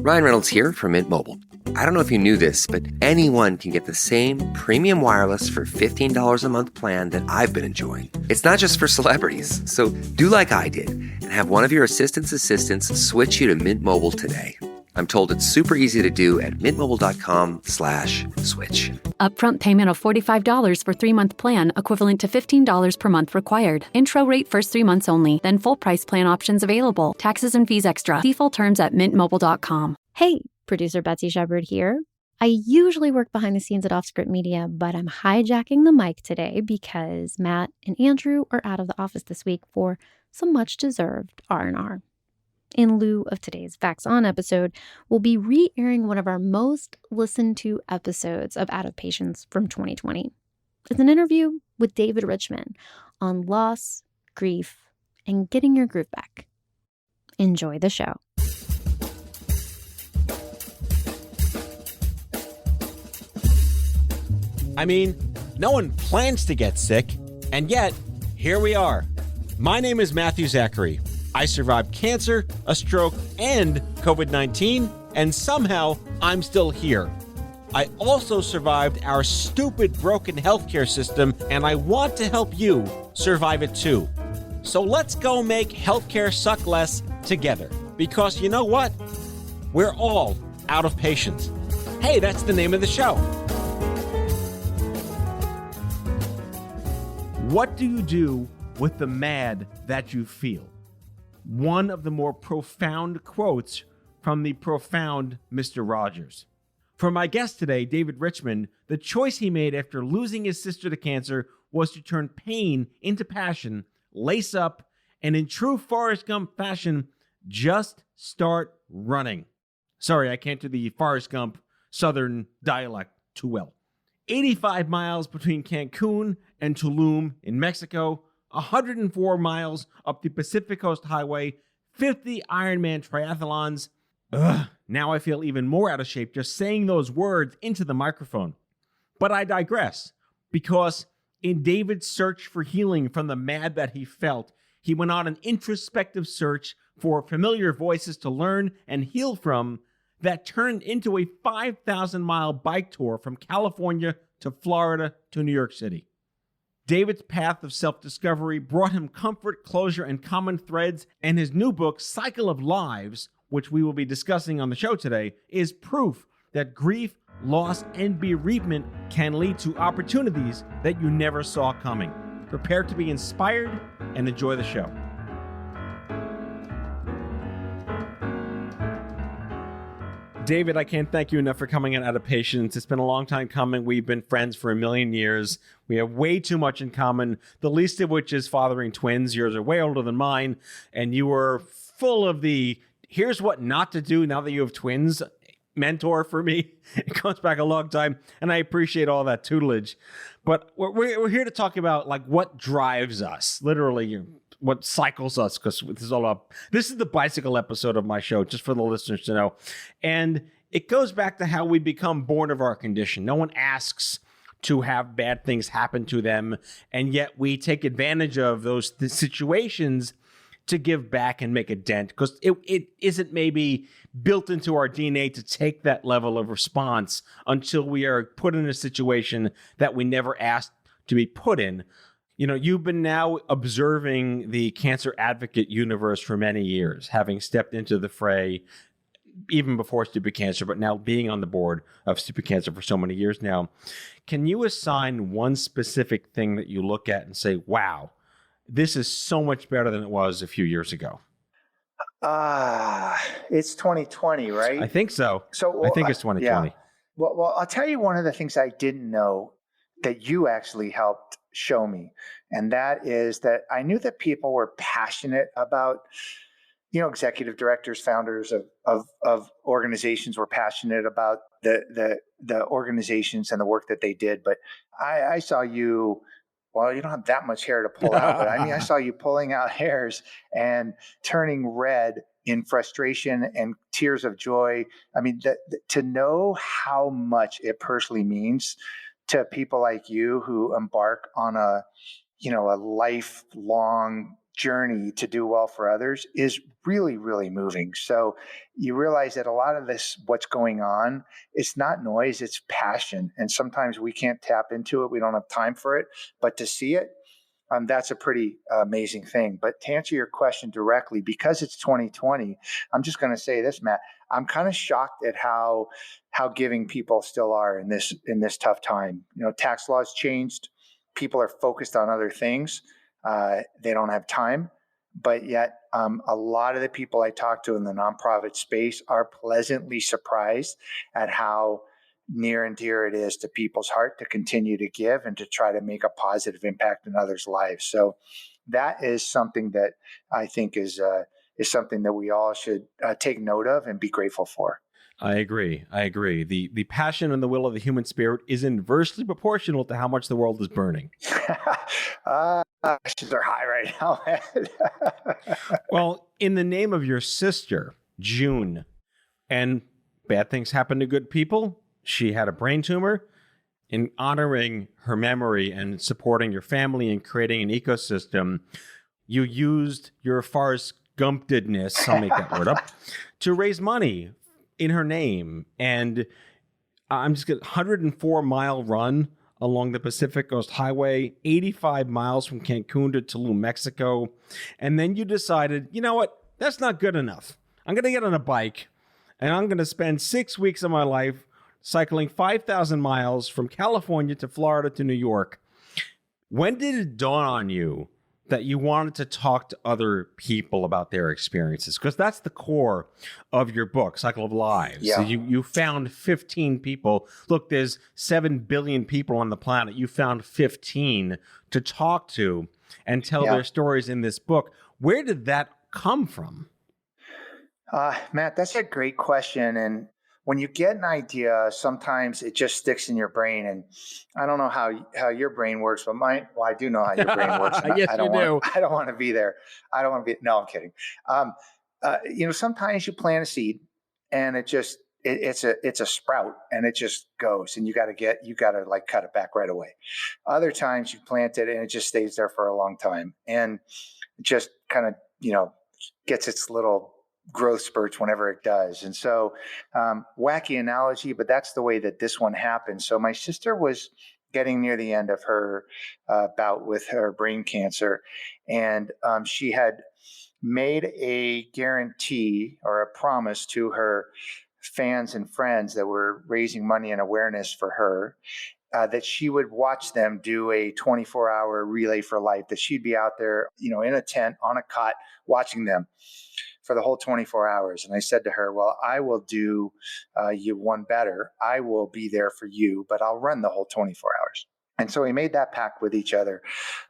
Ryan Reynolds here from Mint Mobile. I don't know if you knew this, but anyone can get the same premium wireless for $15 a month plan that I've been enjoying. It's not just for celebrities. So do like I did and have one of your assistants switch you to Mint Mobile today. I'm told it's super easy to do at mintmobile.com/switch. Upfront payment of $45 for 3-month plan, equivalent to $15 per month required. Intro rate first 3 months only, then full price plan options available. Taxes and fees extra. See full terms at mintmobile.com. Hey, producer Betsy Shepard here. I usually work behind the scenes at Offscript Media, but I'm hijacking the mic today because Matt and Andrew are out of the office this week for some much-deserved R&R. In lieu of today's Facts On episode, we'll be re-airing one of our most listened to episodes of Out of Patience from 2020. It's an interview with David Richman on loss, grief, and getting your groove back. Enjoy the show. I mean, no one plans to get sick, and yet, here we are. My name is Matthew Zachary. I survived cancer, a stroke, and COVID-19, and somehow I'm still here. I also survived our stupid broken healthcare system, and I want to help you survive it too. So let's go make healthcare suck less together. Because you know what? We're all out of patience. Hey, that's the name of the show. What do you do with the mad that you feel? One of the more profound quotes from the profound Mr. Rogers. For my guest today, David Richman, the choice he made after losing his sister to cancer was to turn pain into passion, lace up, and in true Forrest Gump fashion, just start running. Sorry, I can't do the Forrest Gump Southern dialect too well. 85 miles between Cancun and Tulum in Mexico, 104 miles up the Pacific Coast Highway, 50 Ironman triathlons. Now I feel even more out of shape just saying those words into the microphone. But I digress, because in David's search for healing from the mad that he felt, he went on an introspective search for familiar voices to learn and heal from that turned into a 5,000-mile bike tour from California to Florida to New York City. David's path of self-discovery brought him comfort, closure, and common threads, and his new book, Cycle of Lives, which we will be discussing on the show today, is proof that grief, loss, and bereavement can lead to opportunities that you never saw coming. Prepare to be inspired and enjoy the show. David, I can't thank you enough for coming on Out of Patience. It's been a long time coming. We've been friends for 1,000,000 years. We have way too much in common, the least of which is fathering twins. Yours are way older than mine, and you were full of the, here's what not to do now that you have twins, mentor for me. It goes back a long time, and I appreciate all that tutelage. But we're here to talk about like what drives us, literally what cycles us, because this is the bicycle episode of my show, just for the listeners to know. And it goes back to how we become born of our condition. No one asks to have bad things happen to them, and yet we take advantage of those situations to give back and make a dent, because it isn't maybe built into our DNA to take that level of response until we are put in a situation that we never asked to be put in. You know, you've been now observing the cancer advocate universe for many years, having stepped into the fray even before Stupid Cancer, but now being on the board of Stupid Cancer for so many years now. Can you assign one specific thing that you look at and say, wow, this is so much better than it was a few years ago? It's 2020, right? I think so. I think it's 2020. Yeah. Well, I'll tell you one of the things I didn't know that you actually helped show me. And that is that I knew that people were passionate about, executive directors, founders of organizations were passionate about the organizations and the work that they did. But I saw you, well, you don't have that much hair to pull out, but I saw you pulling out hairs and turning red in frustration and tears of joy. To know how much it personally means to people like you who embark on a lifelong journey to do well for others is really, really moving. So you realize that a lot of this, what's going on, it's not noise, it's passion. And sometimes we can't tap into it. We don't have time for it, but to see it, that's a pretty amazing thing. But to answer your question directly, because it's 2020, I'm just going to say this, Matt. I'm kind of shocked at how giving people still are in this tough time. Tax laws changed. People are focused on other things. They don't have time. But yet, a lot of the people I talk to in the nonprofit space are pleasantly surprised at how near and dear it is to people's heart to continue to give and to try to make a positive impact in others' lives. So that is something that I think is something that we all should take note of and be grateful for. I agree. The passion and the will of the human spirit is inversely proportional to how much the world is burning. Passions are high right now. Well, in the name of your sister, June, and bad things happen to good people, she had a brain tumor. In honoring her memory and supporting your family and creating an ecosystem, you used your Forrest Gumptedness, I'll make that word up, to raise money in her name. And I'm just going to 104-mile run along the Pacific Coast Highway, 85 miles from Cancun to Tulum, Mexico. And then you decided, you know what? That's not good enough. I'm going to get on a bike and I'm going to spend 6 weeks of my life cycling 5,000 miles from California to Florida to New York. When did it dawn on you that you wanted to talk to other people about their experiences? Because that's the core of your book, Cycle of Lives. Yeah. So you found 15 people. Look, there's 7 billion people on the planet. You found 15 to talk to and tell their stories in this book. Where did that come from? Matt, that's a great question. And when you get an idea, sometimes it just sticks in your brain. And I don't know how your brain works, but I do know how your brain works. Yes, you do. I don't want to be there. I don't want to be. No, I'm kidding. Sometimes you plant a seed, and it's a sprout, and it just goes, and you got to like cut it back right away. Other times you plant it, and it just stays there for a long time, and just kind of gets its little growth spurts whenever it does. And so wacky analogy, but that's the way that this one happened. So my sister was getting near the end of her bout with her brain cancer. And she had made a guarantee or a promise to her fans and friends that were raising money and awareness for her, that she would watch them do a 24-hour relay for life, that she'd be out there, in a tent on a cot watching them for the whole 24 hours. And I said to her, well, I will do you one better. I will be there for you, but I'll run the whole 24 hours. And so we made that pact with each other.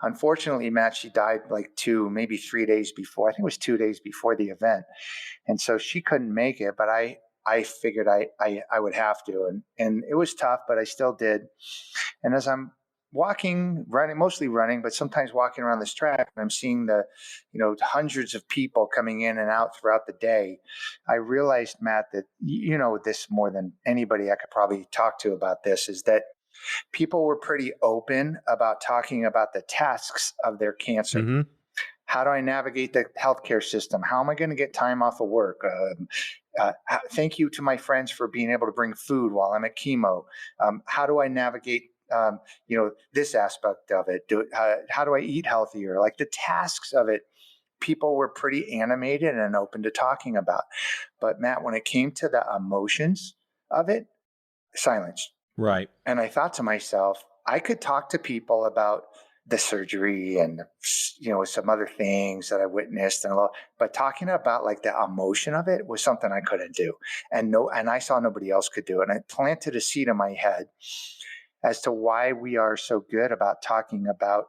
Unfortunately, Matt, she died like 2, maybe 3 days before. I think it was 2 days before the event. And so she couldn't make it, but I figured I would have to. And it was tough, but I still did. And as I'm mostly running, but sometimes walking around this track, and I'm seeing the, hundreds of people coming in and out throughout the day, I realized, Matt, that this more than anybody I could probably talk to about this, is that people were pretty open about talking about the tasks of their cancer. Mm-hmm. How do I navigate the healthcare system? How am I going to get time off of work? Thank you to my friends for being able to bring food while I'm at chemo. How do I navigate this aspect of it? How do I eat healthier? Like the tasks of it, people were pretty animated and open to talking about. But Matt, when it came to the emotions of it, silence. Right. And I thought to myself, I could talk to people about the surgery and, some other things that I witnessed but talking about like the emotion of it was something I couldn't do. And I saw nobody else could do it. And it planted a seed in my head as to why we are so good about talking about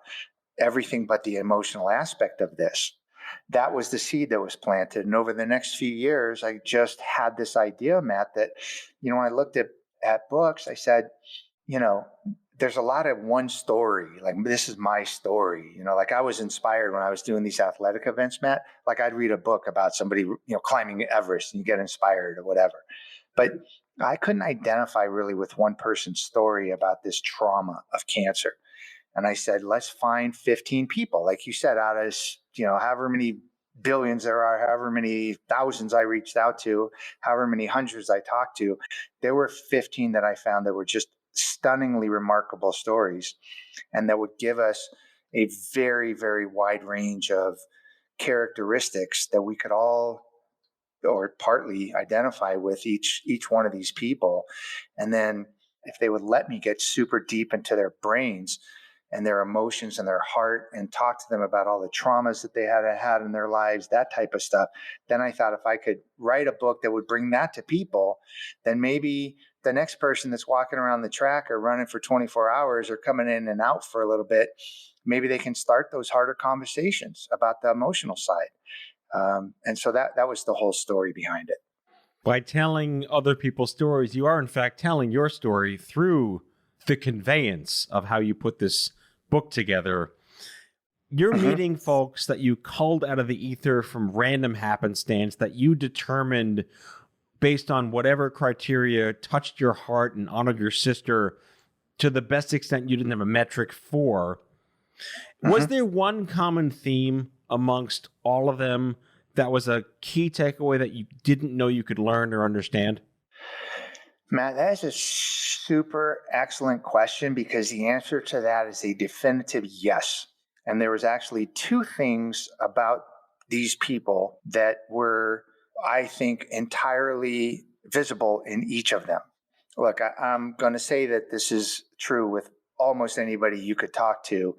everything but the emotional aspect of this. That was the seed that was planted. And over the next few years, I just had this idea, Matt, that, when I looked at books, I said, there's a lot of one story. Like, this is my story. Like I was inspired when I was doing these athletic events, Matt. Like I'd read a book about somebody, climbing Everest, and you get inspired or whatever. But I couldn't identify really with one person's story about this trauma of cancer. And I said, let's find 15 people, like you said, out of, however many billions there are, however many thousands I reached out to, however many hundreds I talked to. There were 15 that I found that were just stunningly remarkable stories, and that would give us a very, very wide range of characteristics that we could all or partly identify with each one of these people. And then if they would let me get super deep into their brains and their emotions and their heart and talk to them about all the traumas that they had in their lives, that type of stuff, then I thought if I could write a book that would bring that to people, then maybe the next person that's walking around the track or running for 24 hours or coming in and out for a little bit, maybe they can start those harder conversations about the emotional side. And so that was the whole story behind it. By telling other people's stories, you are in fact telling your story through the conveyance of how you put this book together. You're meeting folks that you culled out of the ether from random happenstance, that you determined based on whatever criteria touched your heart and honored your sister to the best extent you didn't have a metric for. Was there one common theme amongst all of them that was a key takeaway that you didn't know you could learn or understand? Matt, that is a super excellent question, because the answer to that is a definitive yes. And there was actually two things about these people that were, I think, entirely visible in each of them. Look, I'm going to say that this is true with almost anybody you could talk to,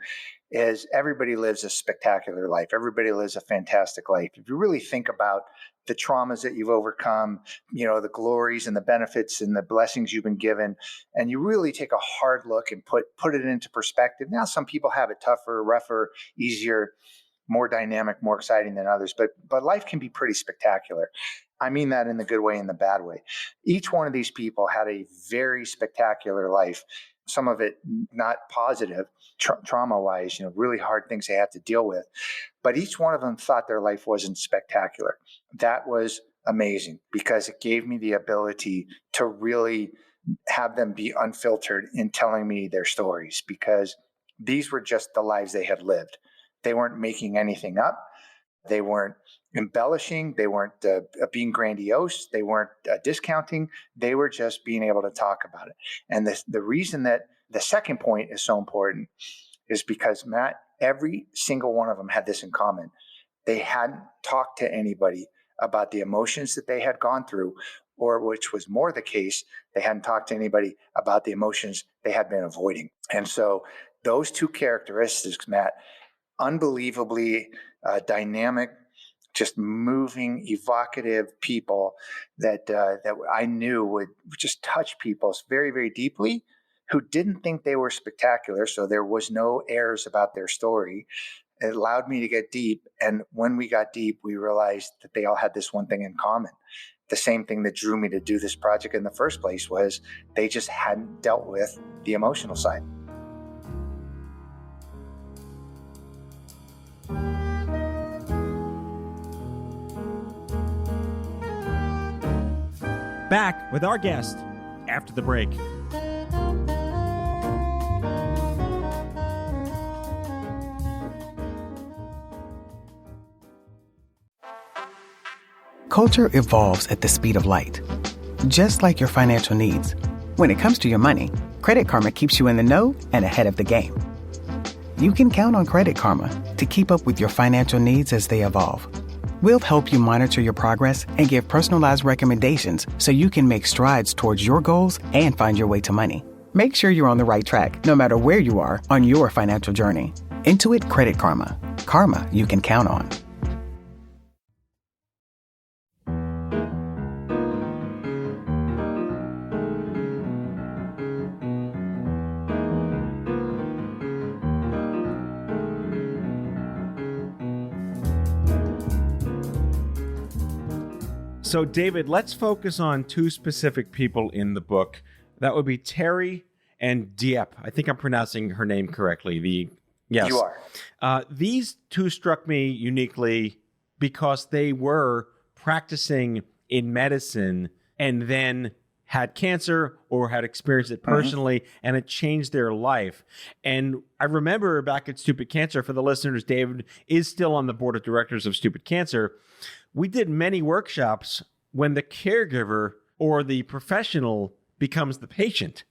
is everybody lives a spectacular life. Everybody lives a fantastic life. If you really think about the traumas that you've overcome, the glories and the benefits and the blessings you've been given, and you really take a hard look and put it into perspective. Now, some people have it tougher, rougher, easier, more dynamic, more exciting than others, but life can be pretty spectacular. I mean that in the good way and the bad way. Each one of these people had a very spectacular life. Some of it not positive, trauma-wise, really hard things they had to deal with. But each one of them thought their life wasn't spectacular. That was amazing, because it gave me the ability to really have them be unfiltered in telling me their stories, because these were just the lives they had lived. They weren't making anything up. They weren't embellishing. They weren't being grandiose. They weren't discounting. They were just being able to talk about it. And the reason that the second point is so important is because, Matt, every single one of them had this in common. They hadn't talked to anybody about the emotions that they had gone through, or, which was more the case, they hadn't talked to anybody about the emotions they had been avoiding. And so those two characteristics, Matt, unbelievably dynamic, just moving, evocative people that I knew would just touch people very, very deeply, who didn't think they were spectacular. So there was no airs about their story. It allowed me to get deep. And when we got deep, we realized that they all had this one thing in common. The same thing that drew me to do this project in the first place was they just hadn't dealt with the emotional side. Back with our guest after the break. Culture evolves at the speed of light, just like your financial needs. When it comes to your money, Credit Karma keeps you in the know and ahead of the game. You can count on Credit Karma to keep up with your financial needs as they evolve. We'll help you monitor your progress and give personalized recommendations so you can make strides towards your goals and find your way to money. Make sure you're on the right track, no matter where you are on your financial journey. Intuit Credit Karma. Karma you can count on. So, David, let's focus on two specific people in the book. That would be Terry and Dieppe. I think I'm pronouncing her name correctly. Yes. You are. These two struck me uniquely because they were practicing in medicine and then had cancer or had experienced it personally, and it changed their life. And I remember back at Stupid Cancer, for the listeners, David is still on the board of directors of Stupid Cancer. We did many workshops when the caregiver or the professional becomes the patient.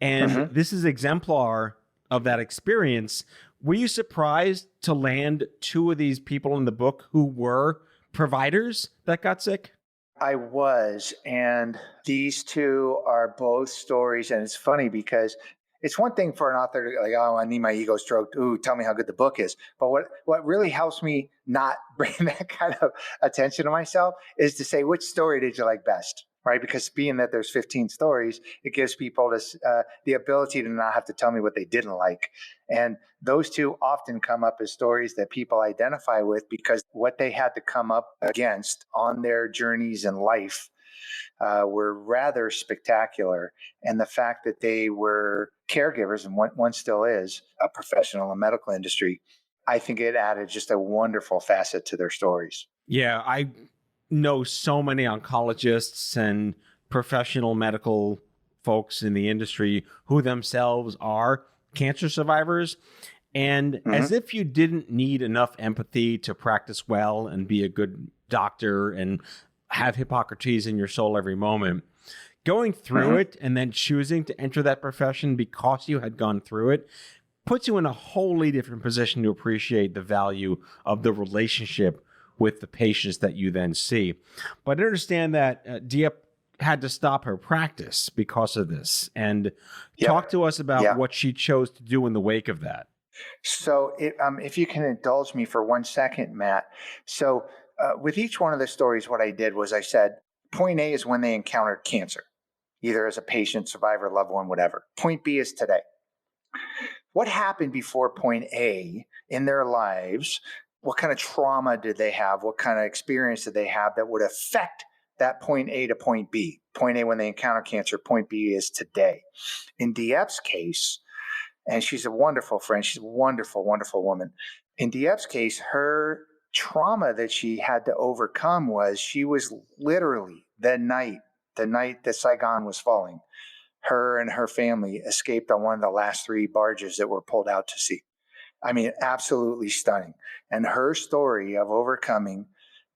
And this is exemplar of that experience. Were you surprised to land two of these people in the book who were providers that got sick? I was, and these two are both stories, and it's funny because it's one thing for an author to like, oh, I need my ego stroked. Ooh, tell me how good the book is. But what really helps me not bring that kind of attention to myself is to say, which story did you like best? Right? Because being that there's 15 stories, it gives people this, the ability to not have to tell me what they didn't like. And those two often come up as stories that people identify with because what they had to come up against on their journeys in life were rather spectacular. And the fact that they were caregivers, and one still is a professional in the medical industry, I think it added just a wonderful facet to their stories. Yeah, I know so many oncologists and professional medical folks in the industry who themselves are cancer survivors. And as if you didn't need enough empathy to practice well and be a good doctor and have Hippocrates in your soul every moment, going through it and then choosing to enter that profession because you had gone through it puts you in a wholly different position to appreciate the value of the relationship with the patients that you then see. But I understand that Dieppe had to stop her practice because of this. And talk to us about what she chose to do in the wake of that. So if you can indulge me for 1 second, Matt. So with each one of the stories, what I did was I said, point A is when they encountered cancer, either as a patient, survivor, loved one, whatever. Point B is today. What happened before point A in their lives? What kind of trauma did they have? What kind of experience did they have that would affect that point A to point B? Point A when they encounter cancer, point B is today. In Dieppe's case, and she's a wonderful friend, she's a wonderful, wonderful woman. In Dieppe's case, her trauma that she had to overcome was she was literally the night that Saigon was falling, her and her family escaped on one of the last 3 barges that were pulled out to sea. I mean, absolutely stunning. And her story of overcoming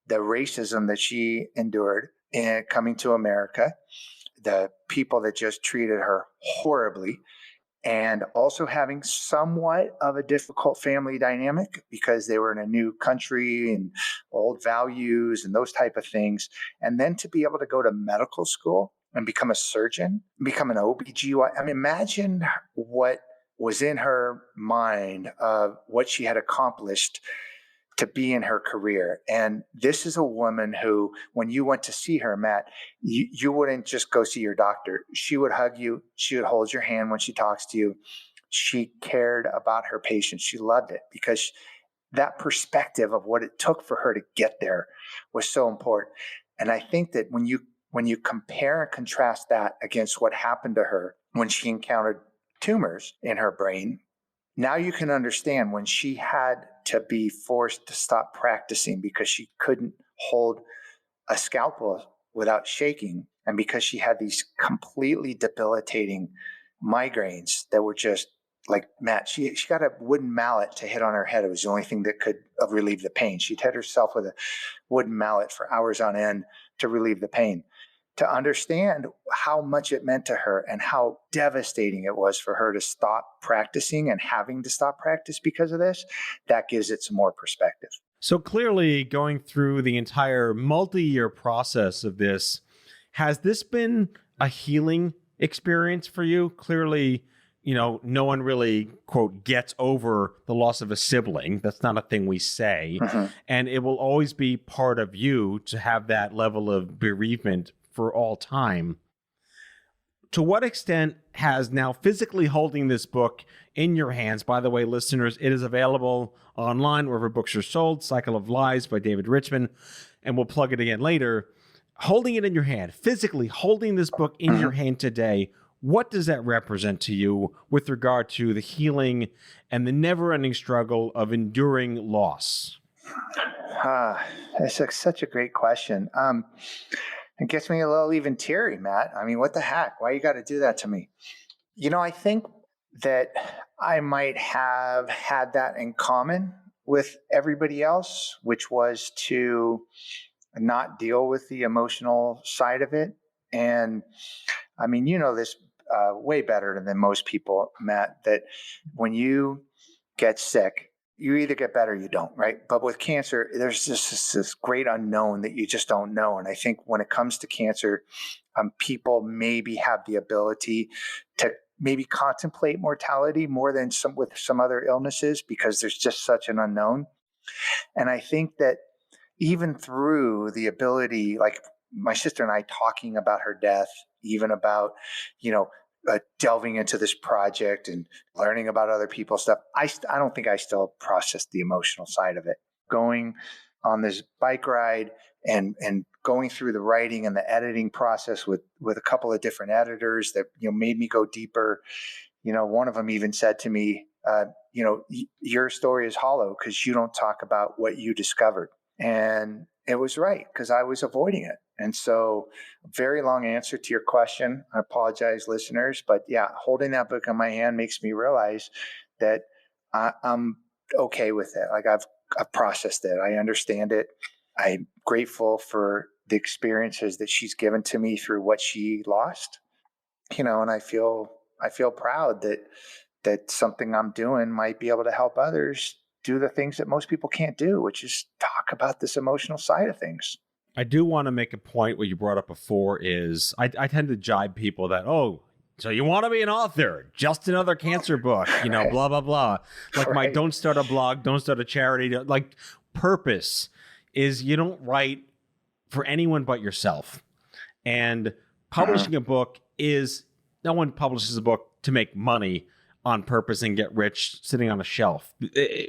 the racism that she endured in coming to America, the people that just treated her horribly, and also having somewhat of a difficult family dynamic because they were in a new country and old values and those type of things. And then to be able to go to medical school and become a surgeon, become an OBGYN. I mean, imagine what was in her mind of what she had accomplished to be in her career. And this is a woman who, when you went to see her, Matt, you wouldn't just go see your doctor. She would hug you. She would hold your hand when she talks to you. She cared about her patients. She loved it because that perspective of what it took for her to get there was so important. And I think that when you compare and contrast that against what happened to her when she encountered tumors in her brain, now you can understand when she had to be forced to stop practicing because she couldn't hold a scalpel without shaking, and because she had these completely debilitating migraines that were just like, Matt, she got a wooden mallet to hit on her head. It was the only thing that could relieve the pain. She'd hit herself with a wooden mallet for hours on end to relieve the pain. To understand how much it meant to her and how devastating it was for her to stop practicing and having to stop practice because of this, that gives it some more perspective. So clearly, going through the entire multi-year process of this, has this been a healing experience for you? Clearly, no one really, quote, gets over the loss of a sibling. That's not a thing we say. And it will always be part of you to have that level of bereavement for all time. To what extent has now physically holding this book in your hands, by the way, listeners, it is available online wherever books are sold, Cycle of Lies by David Richman, and we'll plug it again later. Holding it in your hand, physically holding this book in your hand today, what does that represent to you with regard to the healing and the never-ending struggle of enduring loss? That's such a great question. It gets me a little even teary, Matt. I mean, what the heck? Why you got to do that to me? I think that I might have had that in common with everybody else, which was to not deal with the emotional side of it. And I mean, this way better than most people, Matt, that when you get sick, you either get better or you don't, right? But with cancer, there's just this great unknown that you just don't know. And I think when it comes to cancer, people maybe have the ability to maybe contemplate mortality more than with some other illnesses, because there's just such an unknown. And I think that even through the ability, like my sister and I talking about her death, even about, delving into this project and learning about other people's stuff, I don't think I still processed the emotional side of it. Going on this bike ride and going through the writing and the editing process with a couple of different editors that made me go deeper. One of them even said to me, your story is hollow because you don't talk about what you discovered. And it was right, because I was avoiding it. And so, very long answer to your question. I apologize, listeners. But yeah, holding that book in my hand makes me realize that I'm okay with it. Like I've processed it. I understand it. I'm grateful for the experiences that she's given to me through what she lost. And I feel proud that something I'm doing might be able to help others do the things that most people can't do, which is talk about this emotional side of things. I do want to make a point what you brought up before is I tend to jibe people that, oh, so you want to be an author, just another cancer book, blah, blah, blah. Like my don't start a blog, don't start a charity. Like purpose is you don't write for anyone but yourself. And publishing a book is, no one publishes a book to make money on purpose and get rich sitting on a shelf.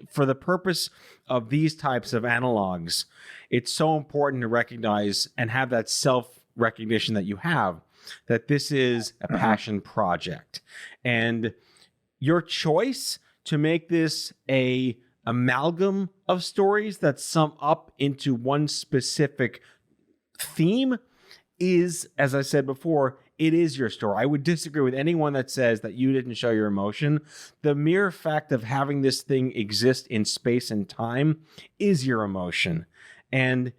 For the purpose of these types of analogs, it's so important to recognize and have that self-recognition that you have, that this is a passion project. And your choice to make this a amalgam of stories that sum up into one specific theme is, as I said before, it is your story. I would disagree with anyone that says that you didn't show your emotion. The mere fact of having this thing exist in space and time is your emotion. And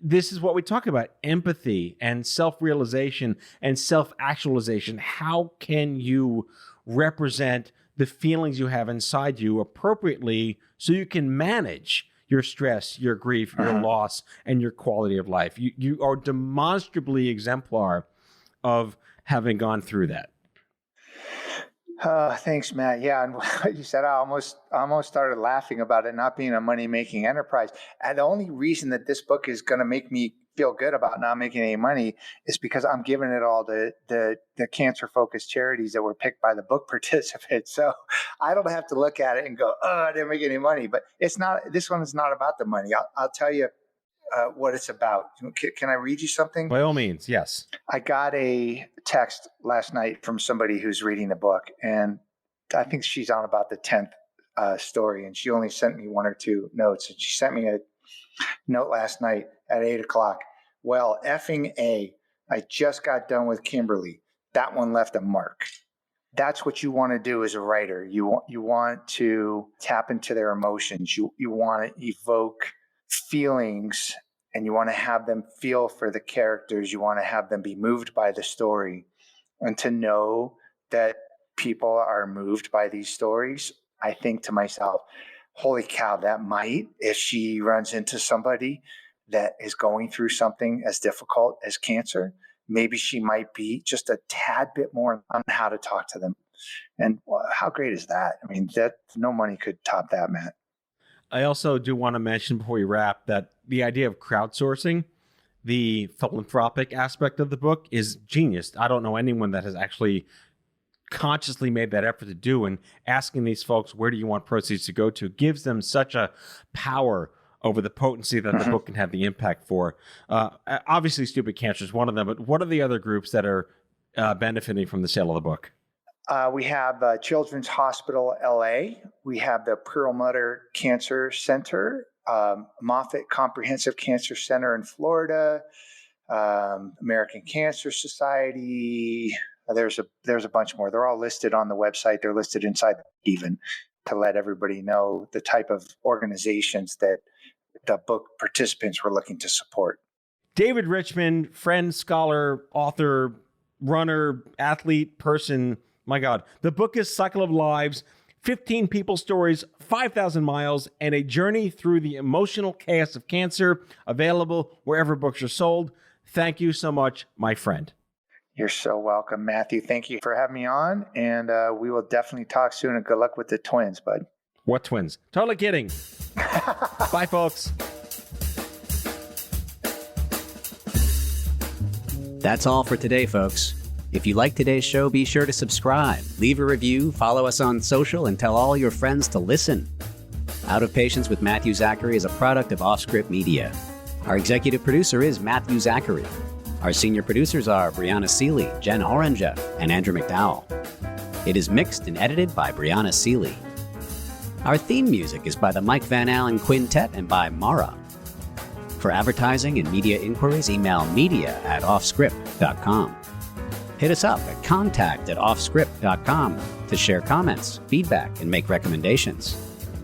this is what we talk about, empathy and self-realization and self-actualization. How can you represent the feelings you have inside you appropriately so you can manage your stress, your grief, your loss, and your quality of life? You are demonstrably exemplar of having gone through that. Thanks, Matt. Yeah, and what you said, I almost started laughing about it not being a money-making enterprise. And the only reason that this book is going to make me feel good about not making any money is because I'm giving it all to the cancer-focused charities that were picked by the book participants. So I don't have to look at it and go, oh, I didn't make any money. But it's not. This one is not about the money. I'll tell you what it's about. Can I read you something? By all means, yes. I got a text last night from somebody who's reading the book, and I think she's on about the 10th story, and she only sent me one or two notes. And she sent me a note last night at 8:00. Well, effing A, I just got done with Kimberly. That one left a mark. That's what you want to do as a writer. You want to tap into their emotions. You want to evoke feelings, and you want to have them feel for the characters. You want to have them be moved by the story. And to know that people are moved by these stories, I think to myself, holy cow, that might, if she runs into somebody that is going through something as difficult as cancer, maybe she might be just a tad bit more on how to talk to them. And how great is that? I mean, that no money could top that, Matt. I also do want to mention before we wrap that the idea of crowdsourcing, the philanthropic aspect of the book, is genius. I don't know anyone that has actually consciously made that effort to do, and asking these folks, where do you want proceeds to go to, gives them such a power over the potency that the book can have the impact for. Obviously, Stupid Cancer is one of them, but what are the other groups that are benefiting from the sale of the book? We have Children's Hospital LA. We have the Perlmutter Cancer Center, Moffitt Comprehensive Cancer Center in Florida, American Cancer Society. There's a bunch more. They're all listed on the website. They're listed inside even to let everybody know the type of organizations that the book participants were looking to support. David Richmond, friend, scholar, author, runner, athlete, person. My God. The book is Cycle of Lives, 15 People's Stories, 5,000 Miles, and a Journey Through the Emotional Chaos of Cancer, available wherever books are sold. Thank you so much, my friend. You're so welcome, Matthew. Thank you for having me on, and we will definitely talk soon, and good luck with the twins, bud. What twins? Totally kidding. Bye, folks. That's all for today, folks. If you like today's show, be sure to subscribe, leave a review, follow us on social, and tell all your friends to listen. Out of Patience with Matthew Zachary is a product of Offscript Media. Our executive producer is Matthew Zachary. Our senior producers are Brianna Seeley, Jen Oranger, and Andrew McDowell. It is mixed and edited by Brianna Seeley. Our theme music is by the Mike Van Allen Quintet and by Mara. For advertising and media inquiries, email media@offscript.com. Hit us up at contact@offscript.com to share comments, feedback, and make recommendations.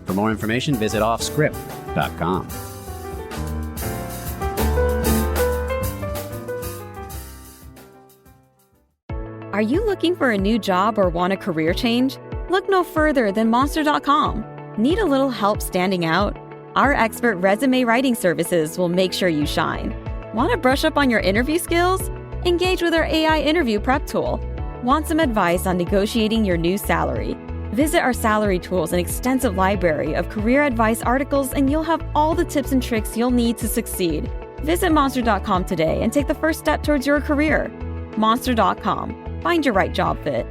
For more information, visit offscript.com. Are you looking for a new job or want a career change? Look no further than Monster.com. Need a little help standing out? Our expert resume writing services will make sure you shine. Want to brush up on your interview skills? Engage with our AI interview prep tool. Want some advice on negotiating your new salary? Visit our salary tools and extensive library of career advice articles, and you'll have all the tips and tricks you'll need to succeed. Visit Monster.com today and take the first step towards your career. Monster.com. Find your right job fit.